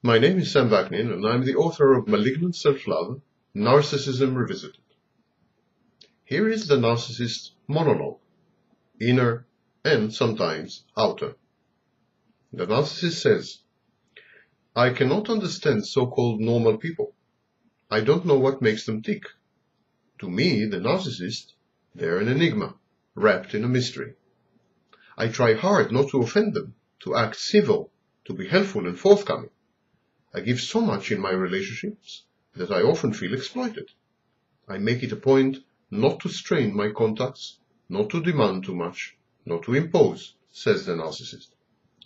My name is Sam Vaknin, and I'm the author of Malignant Self-Love, Narcissism Revisited. Here is the narcissist monologue, inner and sometimes outer. The narcissist says, I cannot understand so-called normal people. I don't know what makes them tick. To me, the narcissist, they're an enigma, wrapped in a mystery. I try hard not to offend them, to act civil, to be helpful and forthcoming. I give so much in my relationships that I often feel exploited. I make it a point not to strain my contacts, not to demand too much, not to impose, says the narcissist.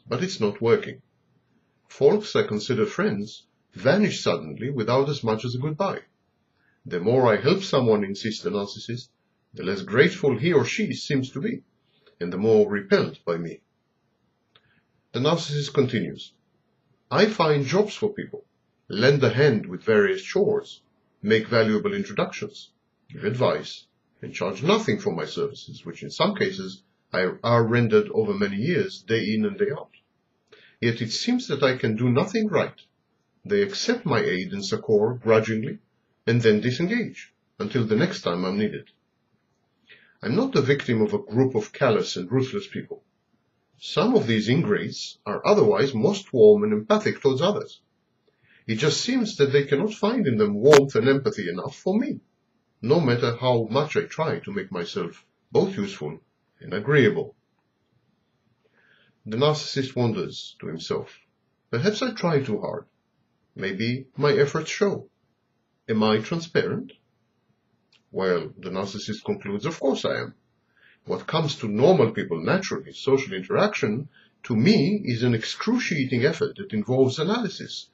But it's not working. Folks I consider friends vanish suddenly without as much as a goodbye. The more I help someone, insists the narcissist, the less grateful he or she seems to be, and the more repelled by me. The narcissist continues, I find jobs for people, lend a hand with various chores, make valuable introductions, give advice, and charge nothing for my services, which in some cases are rendered over many years, day in and day out. Yet it seems that I can do nothing right. They accept my aid and succor grudgingly, and then disengage, until the next time I'm needed. I'm not the victim of a group of callous and ruthless people. Some of these ingrates are otherwise most warm and empathic towards others. It just seems that they cannot find in them warmth and empathy enough for me, no matter how much I try to make myself both useful and agreeable. The narcissist wonders to himself, perhaps I try too hard. Maybe my efforts show. Am I transparent? Well, the narcissist concludes, of course I am. What comes to normal people naturally, social interaction, to me is an excruciating effort that involves analysis,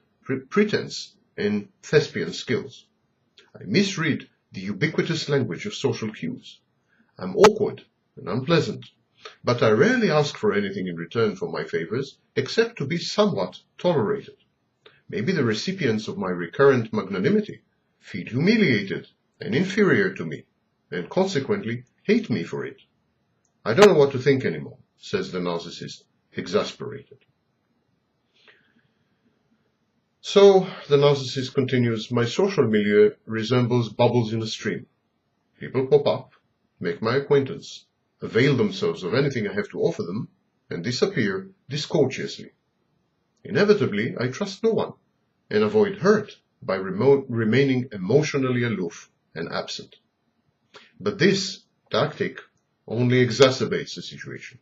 pretense, and thespian skills. I misread the ubiquitous language of social cues. I'm awkward and unpleasant, but I rarely ask for anything in return for my favors, except to be somewhat tolerated. Maybe the recipients of my recurrent magnanimity feel humiliated and inferior to me, and consequently hate me for it. I don't know what to think anymore, says the narcissist, exasperated. So, the narcissist continues, my social milieu resembles bubbles in a stream. People pop up, make my acquaintance, avail themselves of anything I have to offer them, and disappear discourteously. Inevitably, I trust no one, and avoid hurt by remaining emotionally aloof and absent. But this tactic only exacerbates the situation.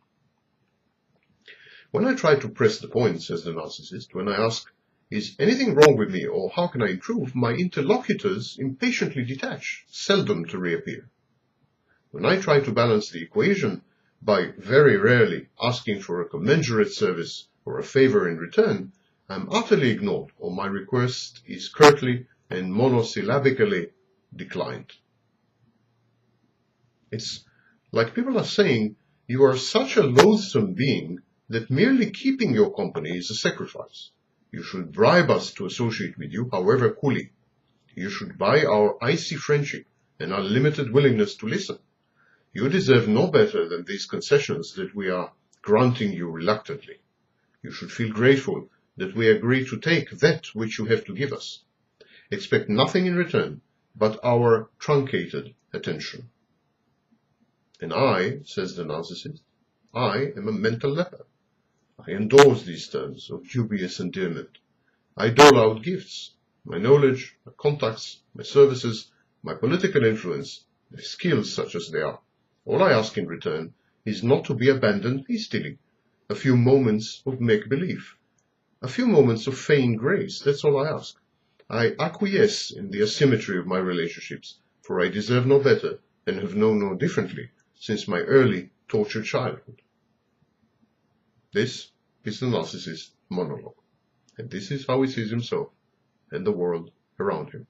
When I try to press the point, says the narcissist, when I ask, is anything wrong with me or how can I improve, my interlocutors impatiently detach, seldom to reappear. When I try to balance the equation by very rarely asking for a commensurate service or a favor in return, I'm utterly ignored or my request is curtly and monosyllabically declined. It's like people are saying, you are such a loathsome being that merely keeping your company is a sacrifice. You should bribe us to associate with you, however coolly. You should buy our icy friendship and our limited willingness to listen. You deserve no better than these concessions that we are granting you reluctantly. You should feel grateful that we agree to take that which you have to give us. Expect nothing in return but our truncated attention. And I, says the narcissist, I am a mental leper. I endorse these terms of dubious endearment. I dole out gifts, my knowledge, my contacts, my services, my political influence, my skills such as they are. All I ask in return is not to be abandoned hastily. A few moments of make-believe. A few moments of feigned grace, that's all I ask. I acquiesce in the asymmetry of my relationships, for I deserve no better and have known no differently since my early, tortured childhood. This is the narcissist monologue, and this is how he sees himself and the world around him.